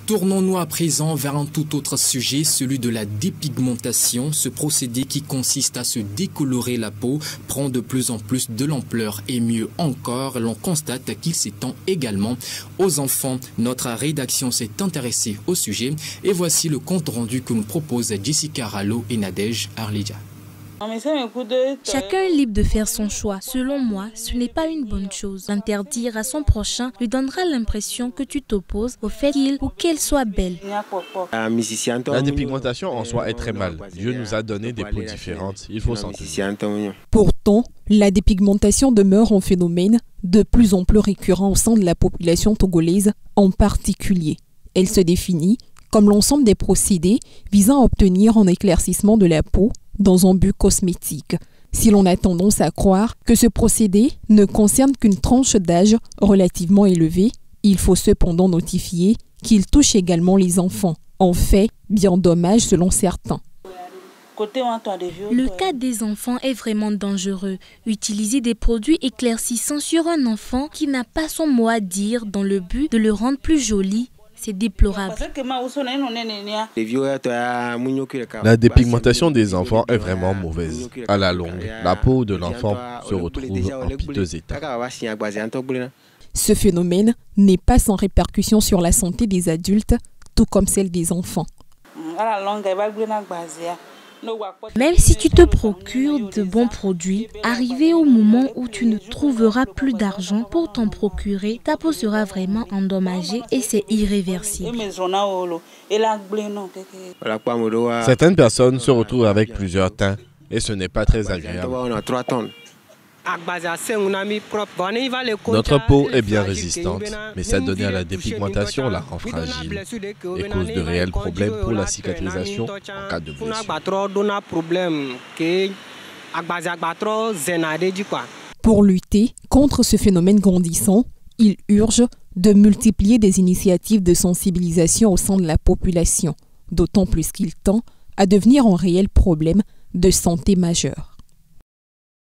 Tournons-nous à présent vers un tout autre sujet, celui de la dépigmentation. Ce procédé qui consiste à se décolorer la peau prend de plus en plus de l'ampleur et mieux encore, l'on constate qu'il s'étend également aux enfants. Notre rédaction s'est intéressée au sujet et voici le compte rendu que nous proposent Jessica Rallo et Nadège Arlidja. Chacun est libre de faire son choix. Selon moi, ce n'est pas une bonne chose. L'interdire à son prochain lui donnera l'impression que tu t'opposes au fait qu'il ou qu'elle soit belle. La dépigmentation en soi est très mal. Dieu nous a donné des peaux différentes. Il faut s'en tenir. Pourtant, la dépigmentation demeure un phénomène de plus en plus récurrent au sein de la population togolaise en particulier. Elle se définit comme l'ensemble des procédés visant à obtenir un éclaircissement de la peau dans un but cosmétique. Si l'on a tendance à croire que ce procédé ne concerne qu'une tranche d'âge relativement élevée, il faut cependant notifier qu'il touche également les enfants. En fait, bien dommage selon certains. Le cas des enfants est vraiment dangereux. Utiliser des produits éclaircissants sur un enfant qui n'a pas son mot à dire dans le but de le rendre plus joli, c'est déplorable. La dépigmentation des enfants est vraiment mauvaise. À la longue, la peau de l'enfant se retrouve en piteux état. Ce phénomène n'est pas sans répercussion sur la santé des adultes, tout comme celle des enfants. Même si tu te procures de bons produits, arrivé au moment où tu ne trouveras plus d'argent pour t'en procurer, ta peau sera vraiment endommagée et c'est irréversible. Certaines personnes se retrouvent avec plusieurs teints et ce n'est pas très agréable. Notre peau est bien résistante, mais s'adonner à la dépigmentation la rend fragile et cause de réels problèmes pour la cicatrisation en cas de blessure. Pour lutter contre ce phénomène grandissant, il urge de multiplier des initiatives de sensibilisation au sein de la population, d'autant plus qu'il tend à devenir un réel problème de santé majeur.